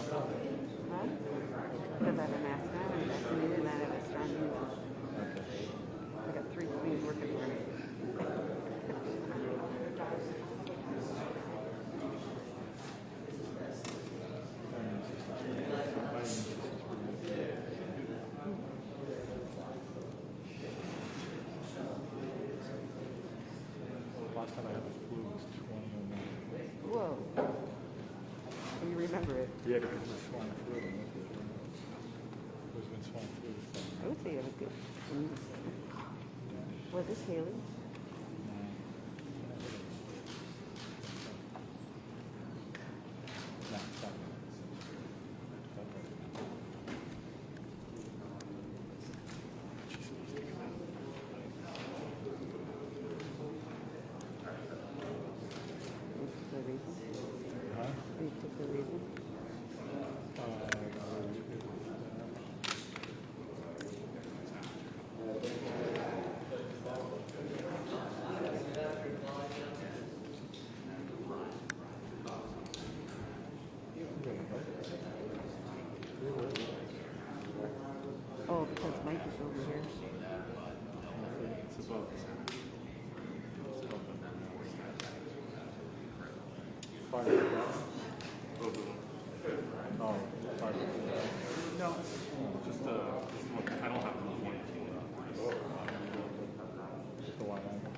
Huh? Because I have a mask on and vaccinated and I have a strong immune system. I got 3 things working for me. Last time I had the flu was 2009. Whoa. You remember it? Yeah, because it was swine flu. There's been swine flu. I would say you have a good immune system. Was this Haley? No, it's not. The reason? Huh? Any particular reason? Oh, because Mike is over here. It's above. Fire. Oh, fire. No, just I don't have the one. Just the one angle.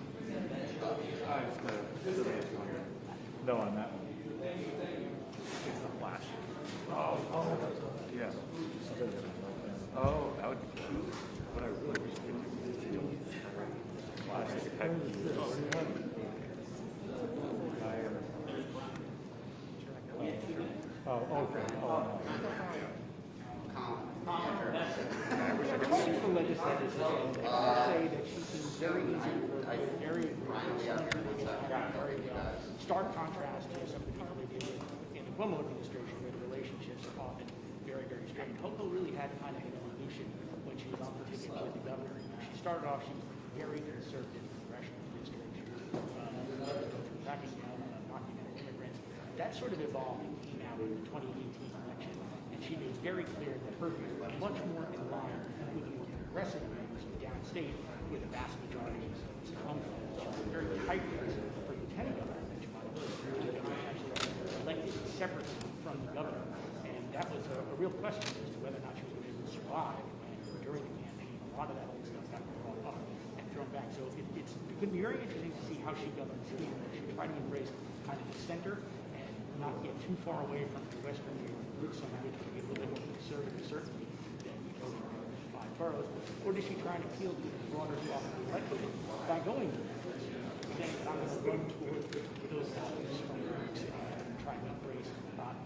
No, on that one. It's the flash. Oh, Yeah. Oh, that would be cool. What I really wish I could do is flash is heck. Oh, okay. Oh, For legislators say that she seems very easy for very stark contrast to some of the people they deal with in the Cuomo administration, where the relationships are often very, very strained. Hochul really had kind of an evolution when she was on the ticket with the governor. She started off, she was very conservative congressional administration, cracking down on undocumented immigrants. That sort of evolved and came out in the 2018 election, and she made very clear that her views were much more in line with the progressive views downstate, where the vast majority of states come from. She was very tight for lieutenant governor, which actually elected separately from the governor, and that was a real question as to whether or not she was going to survive. And during the campaign, a lot of that old stuff got brought up and thrown back. So it's going to be very interesting to see how she governs here. She tried to embrace kind of the center and not get too far away from the western roots, some of which would be a little bit more conservative, certainly, than the voting in the 5 boroughs. Or does she try to appeal to the broader swath of the electorate by going to the first? Saying that I'm going to run toward those values and try to embrace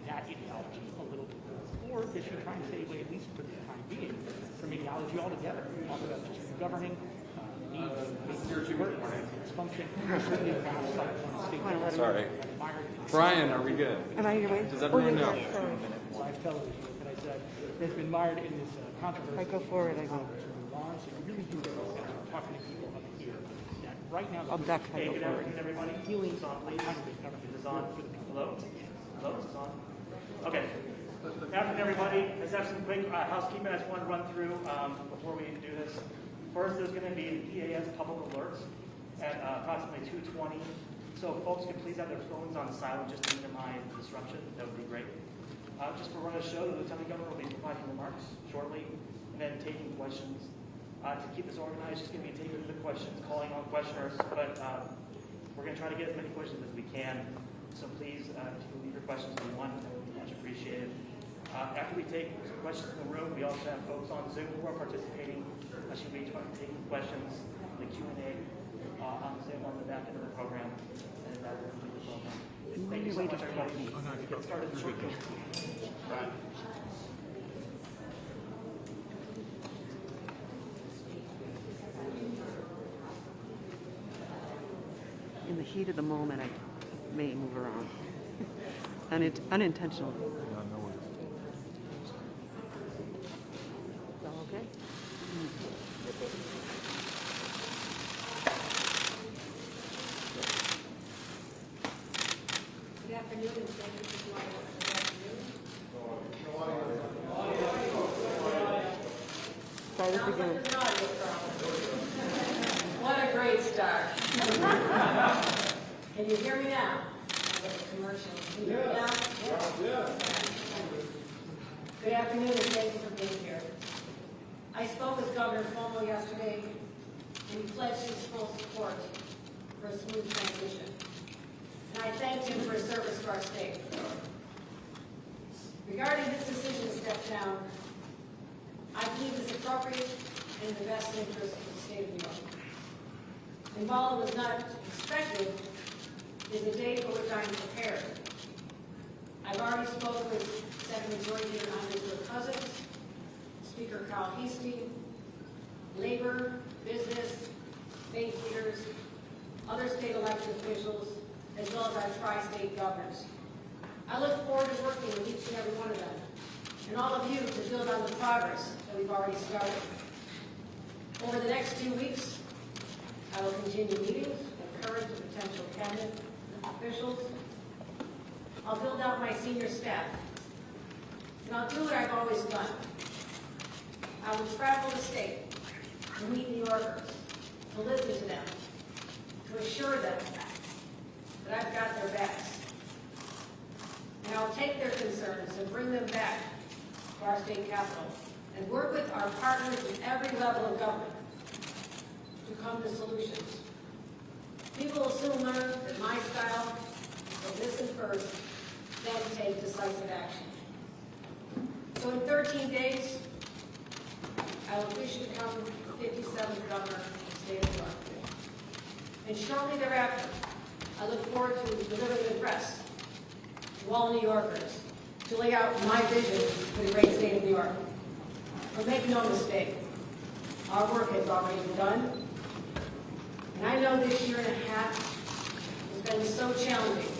that ideology a little bit more. Or is she trying to stay away, at least for the time being, from ideology altogether? Talk about just governing, needs, its function, certainly perhaps like one state. Sorry. Brian, are we good? Am I your way? Does everyone know? Live television, but I said, has been mired in this controversy. If I go forward, I go. So you really do get talking to people up here that right now. I'll duck, I go Good forward. afternoon, everybody. Healing's on, please. Is this on for the people? Hello? Hello, is this on? Okay. Good afternoon, everybody. Let's have some quick housekeeping I just want to run through before we do this. First, there's going to be the PAS public alerts at approximately 2:20. So folks can please have their phones on silent just to minimize disruption. That would be great. Just for run of show, the Lieutenant Governor will be providing remarks shortly and then taking questions. To keep this organized, just going to be taking the questions, calling on questioners, but we're going to try to get as many questions as we can. So please, if you can leave your questions to one, that would be much appreciated. After we take some questions in the room, we also have folks on Zoom who are participating. Should we try to take questions, the Q&A on Zoom on the back end of the program, and that will complete the program. Thank you so much, everybody. We'll get started shortly. In the heat of the moment, I may move around. Unintentionally. no, no worries. Is that okay? Good afternoon, and thank you for joining us this afternoon. Try this again. What a great start. Can you hear me now? I get the commercial. Can you hear me now? Good afternoon, and thank you for being here. I spoke with Governor Cuomo yesterday, and he pledged his full support for a smooth transition. And I thanked him for his service to our state. Regarding his decision to step down, I believe it's appropriate and in the best interest of the state of New York. And while it was not expected, it is a day for which I am prepared. I've already spoken with Senate Majority Leader Andrew Cousins, Speaker Carl Heastie, labor, business, faith leaders, other state elected officials, as well as our tri-state governors. I look forward to working with each and every one of them, and all of you to build on the progress that we've already started. Over the next 2 weeks, I will continue meetings with current and potential cabinet officials. I'll build out my senior staff, and I'll do what I've always done. I will travel the state to meet New Yorkers, to listen to them, to assure them that I've got their backs. And I'll take their concerns and bring them back to our state capitol and work with our partners at every level of government to come to solutions. People will soon learn that my style is to listen first, then take decisive action. So in 13 days, I will officially become the 57th governor of the state of New York. And shortly thereafter, I look forward to delivering an address to all New Yorkers to lay out my vision for the great state of New York. But make no mistake, our work has already been done. And I know this year and a half has been so challenging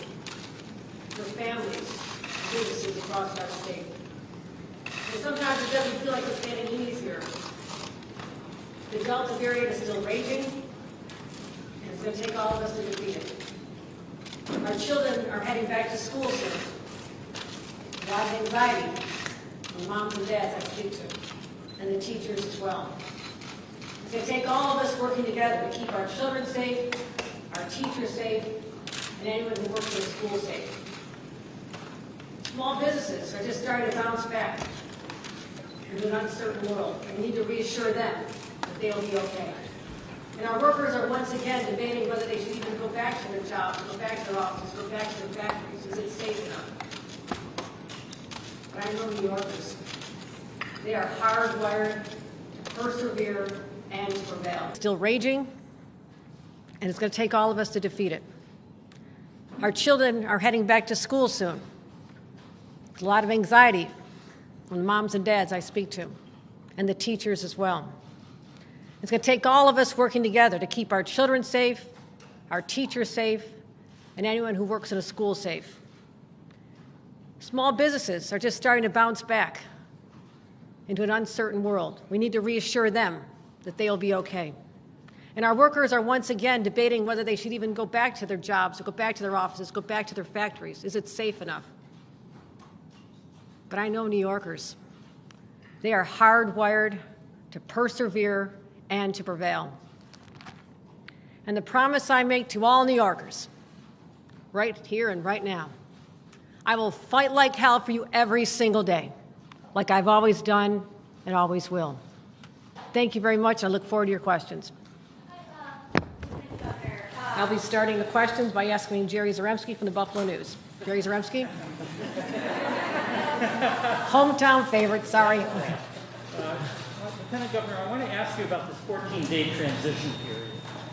for families and businesses across our state. And sometimes it doesn't feel like it's getting easier. The Delta variant is still raging, and it's going to take all of us to defeat it. Our children are heading back to school soon. A lot of anxiety from the moms and dads I speak to, and the teachers as well. It's going to take all of us working together to keep our children safe, our teachers safe, and anyone who works in the school safe. Small businesses are just starting to bounce back into an uncertain world. We need to reassure them that they'll be okay. And our workers are once again debating whether they should even go back to their jobs, go back to their offices, go back to their factories. Is it safe enough? But I know New Yorkers. They are hardwired to persevere and to prevail. Still raging, and it's going to take all of us to defeat it. Our children are heading back to school soon. There's a lot of anxiety from the moms and dads I speak to, and the teachers as well. It's going to take all of us working together to keep our children safe, our teachers safe, and anyone who works in a school safe. Small businesses are just starting to bounce back into an uncertain world. We need to reassure them that they'll be okay. And our workers are once again debating whether they should even go back to their jobs, or go back to their offices, go back to their factories. Is it safe enough? But I know New Yorkers. They are hardwired to persevere and to prevail. And the promise I make to all New Yorkers, right here and right now, I will fight like hell for you every single day, like I've always done and always will. Thank you very much. I look forward to your questions. I'll be starting the questions by asking Jerry Zaremski from the Buffalo News. Jerry Zaremski? Hometown favorite, sorry. Lieutenant Governor, I want to ask you about this 14-day transition period.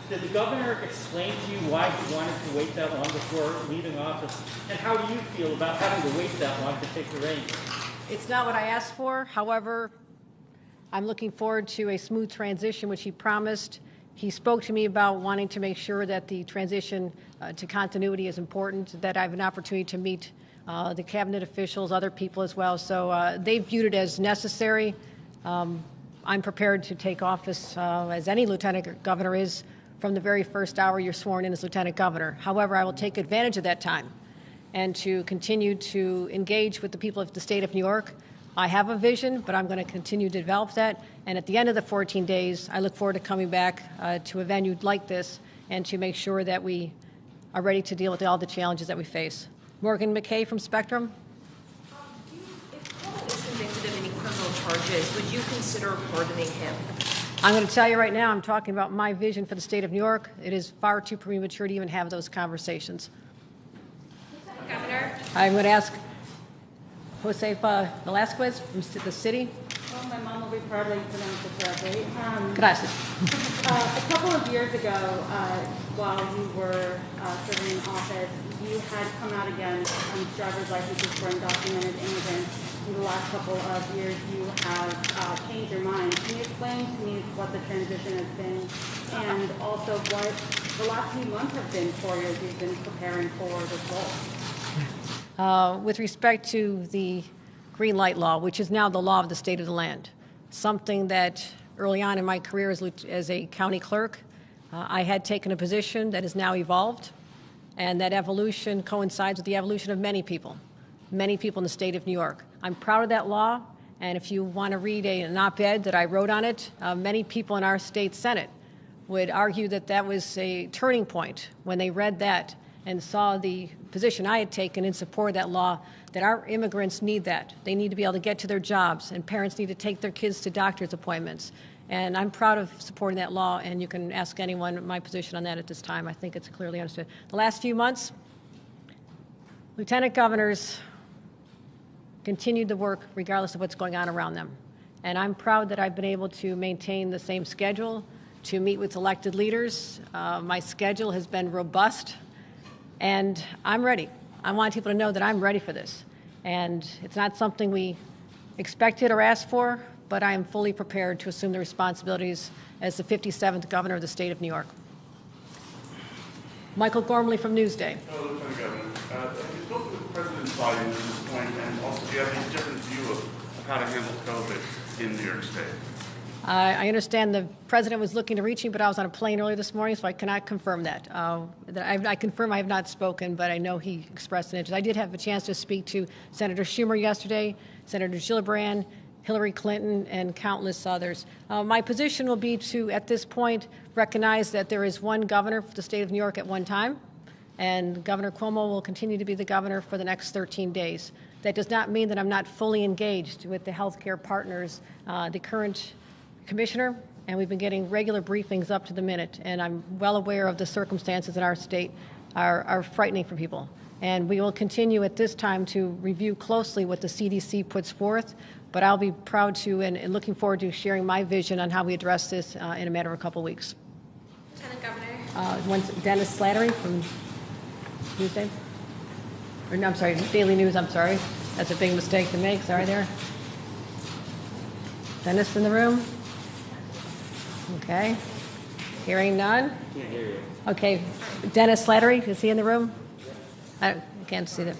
Did the governor explain to you why he wanted to wait that long before leaving office? And how do you feel about having to wait that long to take the reins? It's not what I asked for. However, I'm looking forward to a smooth transition, which he promised. He spoke to me about wanting to make sure that the transition to continuity is important, that I have an opportunity to meet the cabinet officials, other people as well. So they viewed it as necessary. I'm prepared to take office, as any lieutenant governor is, from the very first hour you're sworn in as lieutenant governor. However, I will take advantage of that time and to continue to engage with the people of the state of New York. I have a vision, but I'm going to continue to develop that. And at the end of the 14 days, I look forward to coming back to a venue like this and to make sure that we are ready to deal with all the challenges that we face. Morgan McKay from Spectrum. If Paul is convicted of any criminal charges, would you consider pardoning him? I'm going to tell you right now, I'm talking about my vision for the state of New York. It is far too premature to even have those conversations. Governor? I'm going to ask Josefa Velasquez from the city. Oh, my mom will be proud that you pronounced it correctly. Gracias. A couple of years ago, while you were serving in office, you had come out against driver's licenses for undocumented immigrants. In the last couple of years, you have changed your mind. Can you explain to me what the transition has been, and also what the last few months have been for you as you've been preparing for this role? With respect to the green light law, which is now the law of the state of the land, something that early on in my career as a county clerk, I had taken a position that has now evolved, and that evolution coincides with the evolution of many people in the state of New York. I'm proud of that law, and if you want to read an op-ed that I wrote on it, many people in our state Senate would argue that that was a turning point when they read that and saw the position I had taken in support of that law, that our immigrants need that. They need to be able to get to their jobs, and parents need to take their kids to doctor's appointments. And I'm proud of supporting that law, and you can ask anyone my position on that at this time. I think it's clearly understood. The last few months, lieutenant governors continued the work regardless of what's going on around them. And I'm proud that I've been able to maintain the same schedule, to meet with elected leaders. My schedule has been robust, and I'm ready. I want people to know that I'm ready for this. And it's not something we expected or asked for, but I am fully prepared to assume the responsibilities as the 57th governor of the state of New York. Michael Gormley from Newsday. Hello, Lieutenant Governor. Have you spoken with President Biden at this point, and also do you have any different view of how to handle COVID in New York State? I understand the president was looking to reach me, but I was on a plane earlier this morning, so I cannot confirm that. I confirm I have not spoken, but I know he expressed an interest. I did have a chance to speak to Senator Schumer yesterday, Senator Gillibrand, Hillary Clinton, and countless others. My position will be to, at this point, recognize that there is one governor for the state of New York at one time, and Governor Cuomo will continue to be the governor for the next 13 days. That does not mean that I'm not fully engaged with the healthcare partners, the current commissioner, and we've been getting regular briefings up to the minute, and I'm well aware of the circumstances in our state are frightening for people. And we will continue at this time to review closely what the CDC puts forth, but I'll be proud to and looking forward to sharing my vision on how we address this in a matter of a couple of weeks. Lieutenant Governor. Dennis Slattery from Newsday. Or no, I'm sorry, Daily News, I'm sorry. That's a big mistake to make, sorry there. Dennis in the room? Okay. Hearing none? Can't hear you. Okay. Dennis Slattery, is he in the room? I can't see that.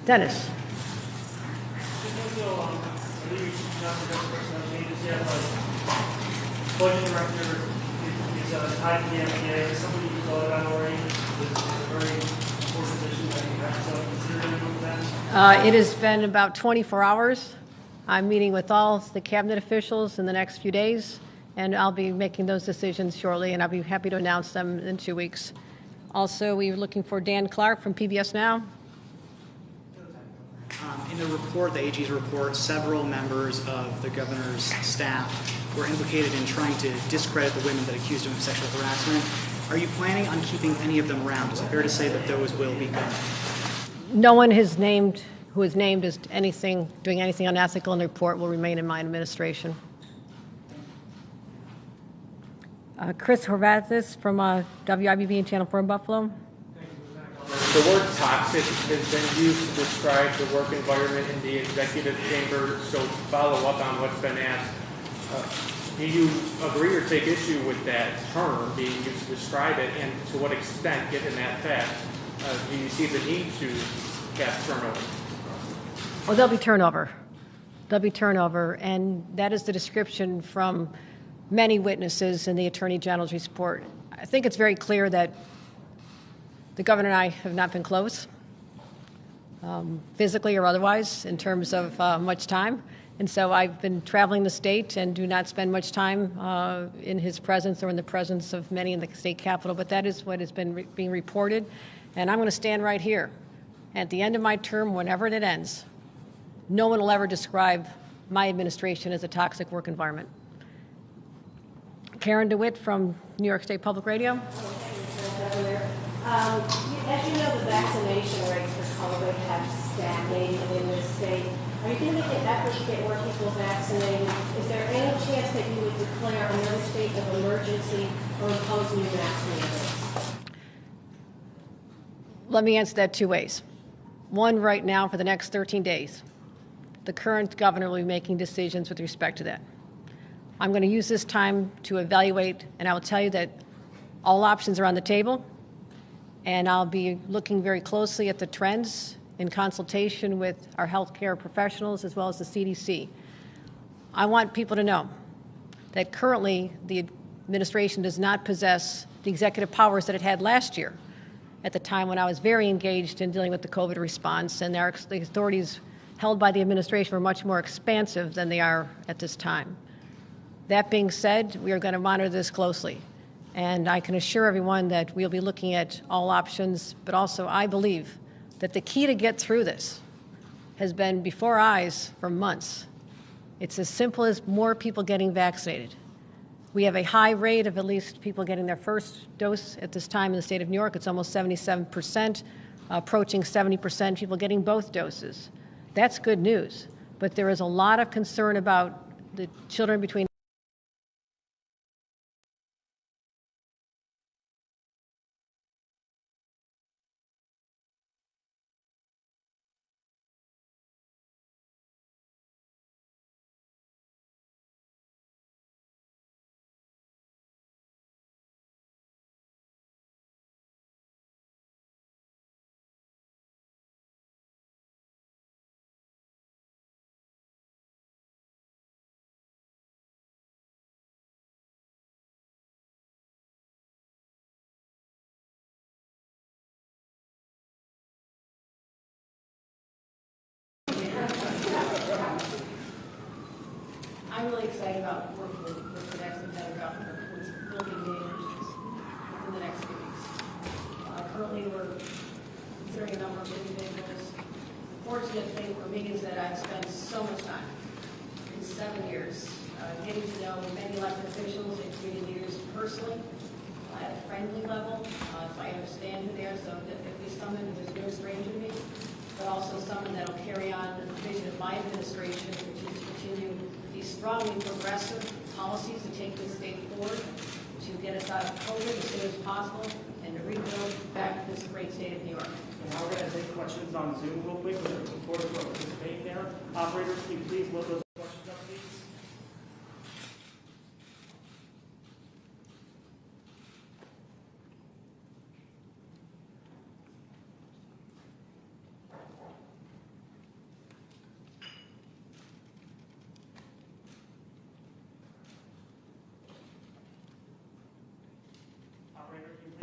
Dennis. Budget director is tied to the FDA. Is somebody you thought about already? It's a very important position that you have to consider with that. It has been about 24 hours. I'm meeting with all the cabinet officials in the next few days, and I'll be making those decisions shortly, and I'll be happy to announce them in 2 weeks. Also, we're looking for Dan Clark from PBS Now. In the report, the AG's report, several members of the governor's staff were implicated in trying to discredit the women that accused him of sexual harassment. Are you planning on keeping any of them around? Is it fair to say that those will be gone? No one who is named as doing anything unethical in the report will remain in my administration. Chris Horvathis from WIBB and Channel 4 in Buffalo. The word toxic has been used to describe the work environment in the executive chamber, so follow up on what's been asked. Do you agree or take issue with that term being used to describe it, and to what extent, given that fact, do you see the need to have turnover? Oh, there'll be turnover. There'll be turnover, and that is the description from many witnesses in the Attorney General's report. I think it's very clear that The governor and I have not been close, physically or otherwise, in terms of much time. And so I've been traveling the state and do not spend much time in his presence or in the presence of many in the state capitol. But that is what has been being reported. And I'm going to stand right here. At the end of my term, whenever it ends, no one will ever describe my administration as a toxic work environment. Karen DeWitt from New York State Public Radio. As you know, the vaccination rates for COVID have stagnated in this state. Are you going to make an effort to get more people vaccinated? Is there any chance that you would declare another state of emergency or impose new mask mandates? Let me answer that two ways. One, right now, for the next 13 days, the current governor will be making decisions with respect to that. I'm going to use this time to evaluate, and I will tell you that all options are on the table, and I'll be looking very closely at the trends in consultation with our healthcare professionals as well as the CDC. I want people to know that currently the administration does not possess the executive powers that it had last year at the time when I was very engaged in dealing with the COVID response, and the authorities held by the administration were much more expansive than they are at this time. That being said, we are going to monitor this closely, and I can assure everyone that we'll be looking at all options, but also I believe that the key to get through this has been before our eyes for months. It's as simple as more people getting vaccinated. We have a high rate of at least people getting their first dose at this time in the state of New York. It's almost 77%, approaching 70% people getting both doses. That's good news, but there is a lot of concern about the children between I'm really excited about working with the next lieutenant governor, which will be named in the next few weeks. Currently, we're considering a number of individuals. The fortunate thing for me is that I've spent so much time in 7 years getting to know many elected officials and community leaders personally at a friendly level. So I understand who they are, so that if there's someone who is no stranger to me, but also someone that will carry on the vision of my administration, which is to continue these strongly progressive policies to take this state forward, to get us out of COVID as soon as possible, and to rebuild back this great state of New York. And now we're going to take questions on Zoom real quick. We're looking forward to participating there. Operators, can you please load those questions up, please?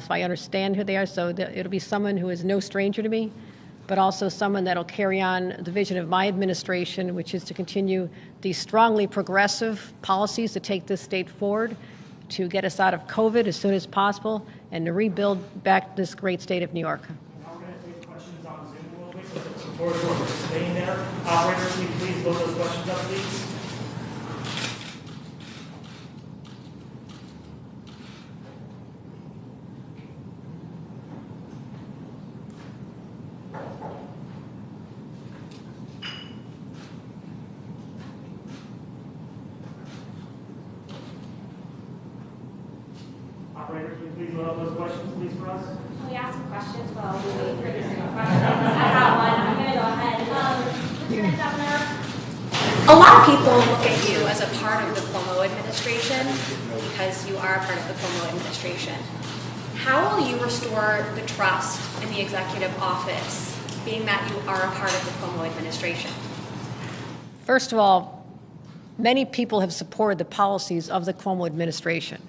So I understand who they are, so it'll be someone who is no stranger to me, but also someone that'll carry on the vision of my administration, which is to continue these strongly progressive policies to take this state forward, to get us out of COVID as soon as possible, and to rebuild back this great state of New York. Now we're going to take questions on Zoom real quick. We're looking forward to participating there. Operators, can you please load those questions up, please? Operator, can you please load up those questions, please, for us? Can we ask some questions while we wait for these questions? I have one. I'm going to go ahead. Lieutenant Governor, A lot of people look at you as a part of the Cuomo administration because you are a part of the Cuomo administration. How will you restore the trust in the executive office, being that you are a part of the Cuomo administration? First of all, many people have supported the policies of the Cuomo administration.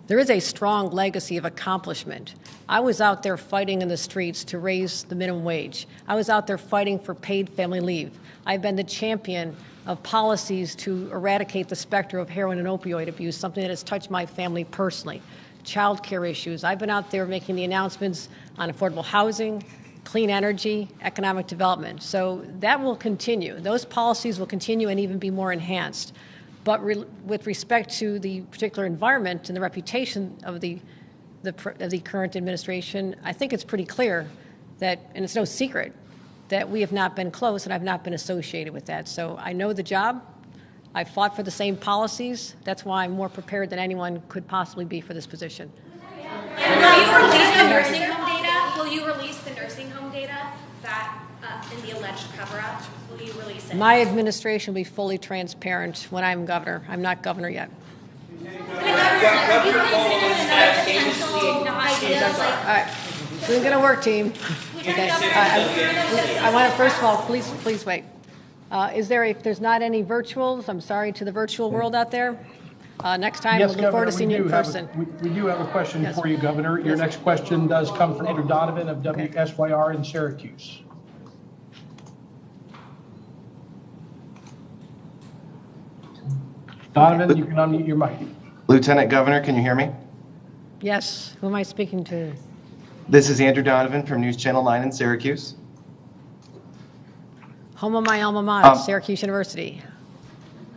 There is a strong legacy of accomplishment I was out there fighting in the streets to raise the minimum wage. I was out there fighting for paid family leave. I've been the champion of policies to eradicate the specter of heroin and opioid abuse, something that has touched my family personally. Child care issues. I've been out there making the announcements on affordable housing, clean energy, economic development. So that will continue. Those policies will continue and even be more enhanced. But with respect to the particular environment and the reputation of the current administration, I think it's pretty clear that, and it's no secret, that we have not been close and I've not been associated with that. So I know the job. I fought for the same policies. That's why I'm more prepared than anyone could possibly be for this position. And will you release the nursing home data? Will you release the nursing home data that in the alleged cover-up? Will you release it? My administration will be fully transparent when I'm governor. I'm not governor yet. All right, this isn't going to work, team. Okay. I want to, first of all, please wait. If there's not any virtuals, I'm sorry to the virtual world out there. Next time, Yes, we'll look forward to seeing you in person. We do have a question for you, Governor. Your next question does come from Andrew Donovan of WSYR in Syracuse. Donovan, you can unmute your mic. Lieutenant Governor, can you hear me? Yes. Who am I speaking to? This is Andrew Donovan from News Channel 9 in Syracuse. Home of my alma mater, Syracuse University.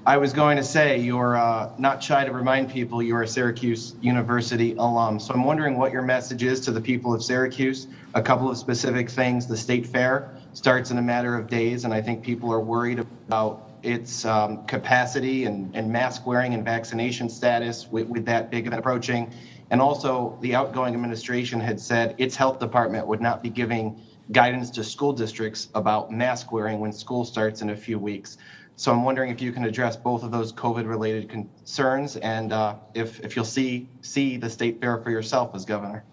I was going to say, you're not shy to remind people you're a Syracuse University alum. So I'm wondering what your message is to the people of Syracuse. A couple of specific things. The state fair starts in a matter of days, and I think people are worried about its capacity and mask wearing and vaccination status with that big event approaching. And also, the outgoing administration had said its health department would not be giving guidance to school districts about mask wearing when school starts in a few weeks. So I'm wondering if you can address both of those COVID-related concerns and if you'll see the state fair for yourself as governor.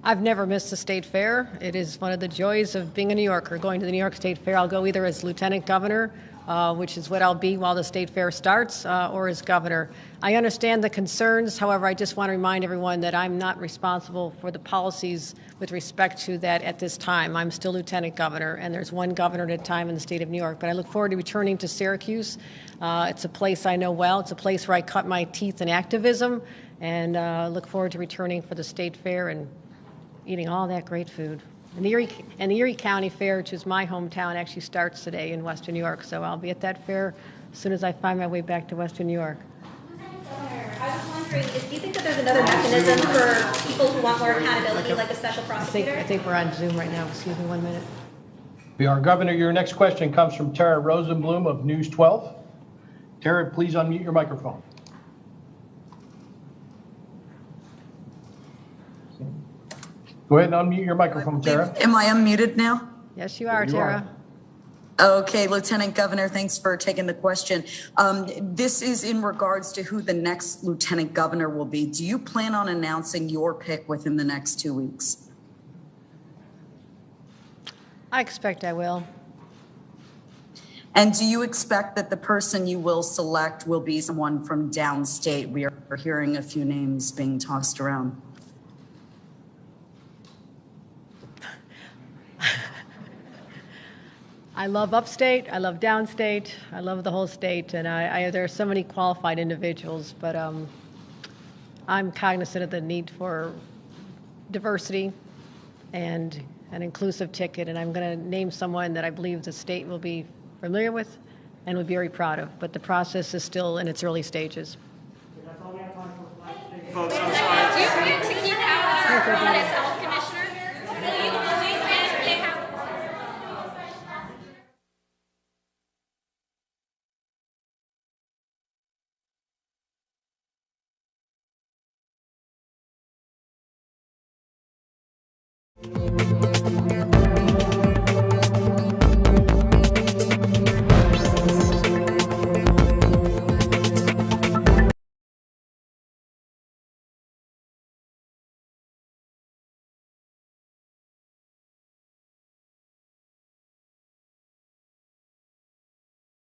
I've never missed a state fair. It is one of the joys of being a New Yorker, going to the New York State Fair. I'll go either as lieutenant governor, which is what I'll be while the state fair starts, or as governor. I understand the concerns. However, I just want to remind everyone that I'm not responsible for the policies with respect to that at this time. I'm still lieutenant governor, and there's one governor at a time in the state of New York. But I look forward to returning to Syracuse. It's a place I know well. It's a place where I cut my teeth in activism, and look forward to returning for the state fair and eating all that great food. And the Erie County Fair, which is my hometown, actually starts today in Western New York. So I'll be at that fair as soon as I find my way back to Western New York. I was wondering, do you think that there's another mechanism for people who want more accountability, like a special prosecutor? I think we're on Zoom right now. Excuse me 1 minute. We are, Governor. Your next question comes from Tara Rosenblum of News 12. Tara, please unmute your microphone. Go ahead and unmute your microphone, Tara. Am I unmuted now? Yes, you are, Tara. Okay, Lieutenant Governor, thanks for taking the question. This is in regards to who the next Lieutenant Governor will be. Do you plan on announcing your pick within the next 2 weeks? I expect I will. And do you expect that the person you will select will be someone from downstate? We are hearing a few names being tossed around. I love upstate, I love downstate, I love the whole state, and there are so many qualified individuals, but I'm cognizant of the need for diversity and an inclusive ticket, and I'm going to name someone that I believe the state will be familiar with and will be very proud of, but the process is still in its early stages. Folks, I'm sorry. Do you plan to keep out as health commissioner? Will you plan to have... Thank you.